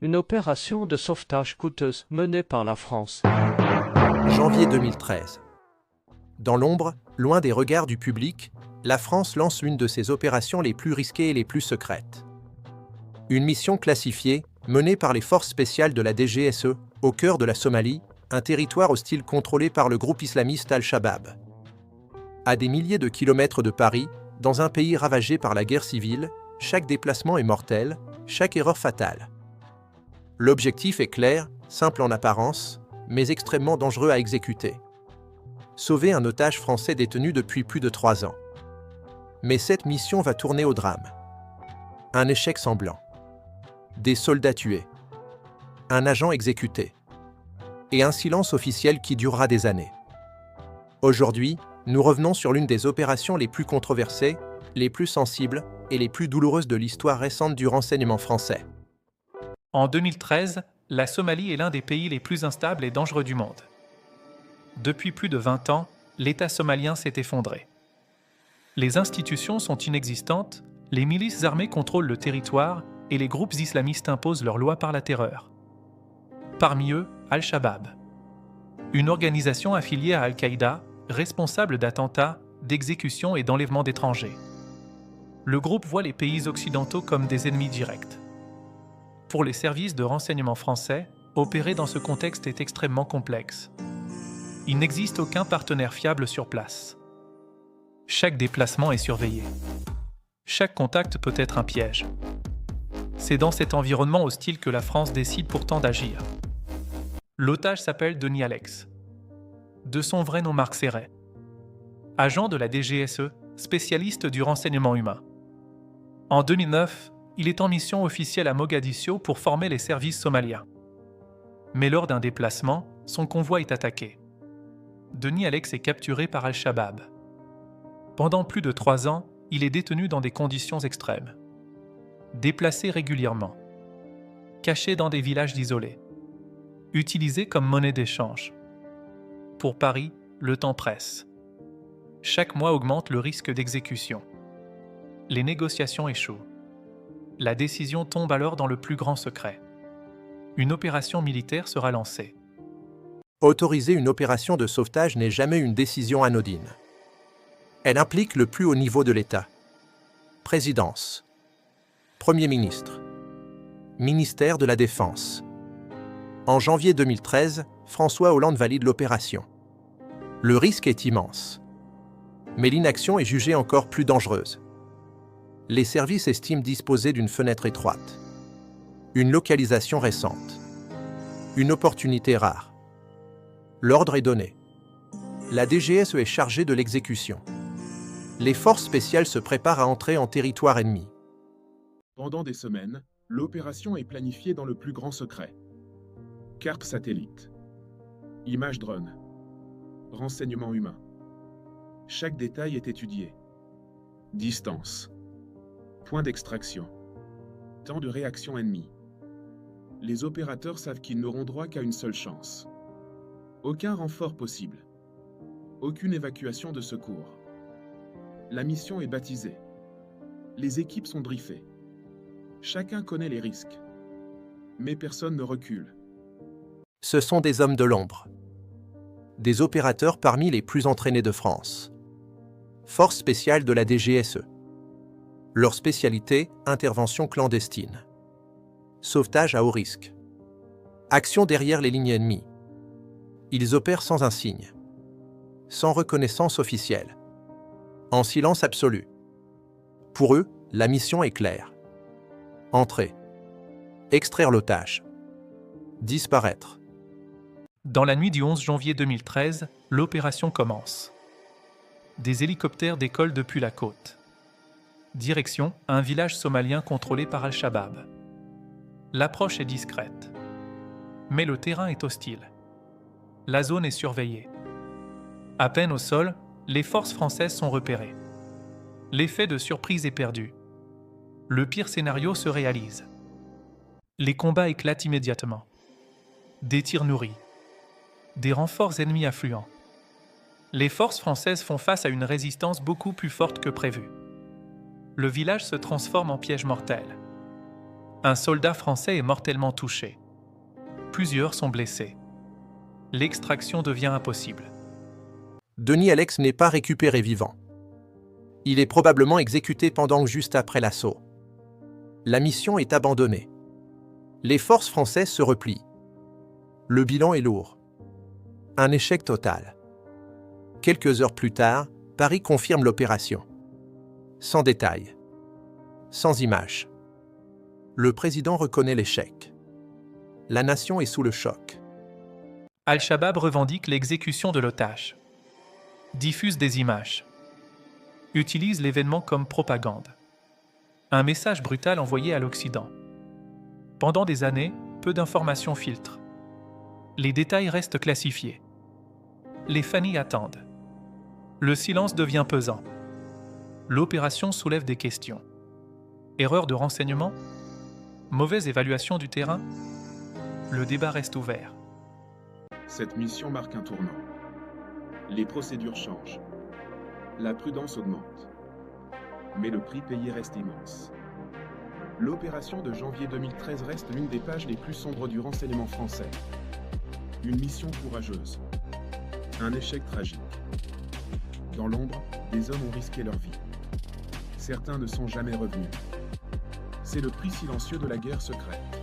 Une opération de sauvetage coûteuse menée par la France. Janvier 2013. Dans l'ombre, loin des regards du public, la France lance l'une de ses opérations les plus risquées et les plus secrètes. Une mission classifiée, menée par les forces spéciales de la DGSE, au cœur de la Somalie, un territoire hostile contrôlé par le groupe islamiste Al-Shabaab. À des milliers de kilomètres de Paris, dans un pays ravagé par la guerre civile, chaque déplacement est mortel, chaque erreur fatale. L'objectif est clair, simple en apparence, mais extrêmement dangereux à exécuter. Sauver un otage français détenu depuis plus de 3 ans. Mais cette mission va tourner au drame. Un échec sanglant. Des soldats tués. Un agent exécuté. Et un silence officiel qui durera des années. Aujourd'hui, nous revenons sur l'une des opérations les plus controversées, les plus sensibles et les plus douloureuses de l'histoire récente du renseignement français. En 2013, la Somalie est l'un des pays les plus instables et dangereux du monde. Depuis plus de 20 ans, l'État somalien s'est effondré. Les institutions sont inexistantes, les milices armées contrôlent le territoire et les groupes islamistes imposent leurs lois par la terreur. Parmi eux, Al-Shabaab, une organisation affiliée à Al-Qaïda, responsable d'attentats, d'exécutions et d'enlèvements d'étrangers. Le groupe voit les pays occidentaux comme des ennemis directs. Pour les services de renseignement français, opérer dans ce contexte est extrêmement complexe. Il n'existe aucun partenaire fiable sur place. Chaque déplacement est surveillé. Chaque contact peut être un piège. C'est dans cet environnement hostile que la France décide pourtant d'agir. L'otage s'appelle Denis Alex. De son vrai nom Marc Serret. Agent de la DGSE, spécialiste du renseignement humain. En 2009, il est en mission officielle à Mogadiscio pour former les services somaliens. Mais lors d'un déplacement, son convoi est attaqué. Denis Alex est capturé par Al-Shabaab. Pendant plus de 3 ans, il est détenu dans des conditions extrêmes. Déplacé régulièrement. Caché dans des villages isolés. Utilisé comme monnaie d'échange. Pour Paris, le temps presse. Chaque mois augmente le risque d'exécution. Les négociations échouent. La décision tombe alors dans le plus grand secret. Une opération militaire sera lancée. Autoriser une opération de sauvetage n'est jamais une décision anodine. Elle implique le plus haut niveau de l'État. Présidence. Premier ministre. Ministère de la Défense. En janvier 2013, François Hollande valide l'opération. Le risque est immense. Mais l'inaction est jugée encore plus dangereuse. Les services estiment disposer d'une fenêtre étroite. Une localisation récente. Une opportunité rare. L'ordre est donné. La DGSE est chargée de l'exécution. Les forces spéciales se préparent à entrer en territoire ennemi. Pendant des semaines, l'opération est planifiée dans le plus grand secret. Carte satellite. Images drone. Renseignements humains. Chaque détail est étudié. Distance. Point d'extraction. Temps de réaction ennemi. Les opérateurs savent qu'ils n'auront droit qu'à une seule chance. Aucun renfort possible. Aucune évacuation de secours. La mission est baptisée. Les équipes sont briefées. Chacun connaît les risques. Mais personne ne recule. Ce sont des hommes de l'ombre. Des opérateurs parmi les plus entraînés de France. Force spéciale de la DGSE. Leur spécialité, intervention clandestine. Sauvetage à haut risque. Action derrière les lignes ennemies. Ils opèrent sans insigne. Sans reconnaissance officielle. En silence absolu. Pour eux, la mission est claire. Entrer. Extraire l'otage. Disparaître. Dans la nuit du 11 janvier 2013, l'opération commence. Des hélicoptères décollent depuis la côte. Direction, un village somalien contrôlé par Al-Shabaab. L'approche est discrète. Mais le terrain est hostile. La zone est surveillée. À peine au sol, les forces françaises sont repérées. L'effet de surprise est perdu. Le pire scénario se réalise. Les combats éclatent immédiatement. Des tirs nourris. Des renforts ennemis affluents. Les forces françaises font face à une résistance beaucoup plus forte que prévu. Le village se transforme en piège mortel. Un soldat français est mortellement touché. Plusieurs sont blessés. L'extraction devient impossible. Denis Alex n'est pas récupéré vivant. Il est probablement exécuté pendant ou juste après l'assaut. La mission est abandonnée. Les forces françaises se replient. Le bilan est lourd. Un échec total. Quelques heures plus tard, Paris confirme l'opération. Sans détails. Sans images. Le président reconnaît l'échec. La nation est sous le choc. Al-Shabaab revendique l'exécution de l'otage. Diffuse des images. Utilise l'événement comme propagande. Un message brutal envoyé à l'Occident. Pendant des années, peu d'informations filtrent. Les détails restent classifiés. Les familles attendent. Le silence devient pesant. L'opération soulève des questions. Erreur de renseignement? Mauvaise évaluation du terrain? Le débat reste ouvert. Cette mission marque un tournant. Les procédures changent. La prudence augmente. Mais le prix payé reste immense. L'opération de janvier 2013 reste l'une des pages les plus sombres du renseignement français. Une mission courageuse. Un échec tragique. Dans l'ombre, des hommes ont risqué leur vie. Certains ne sont jamais revenus. C'est le prix silencieux de la guerre secrète.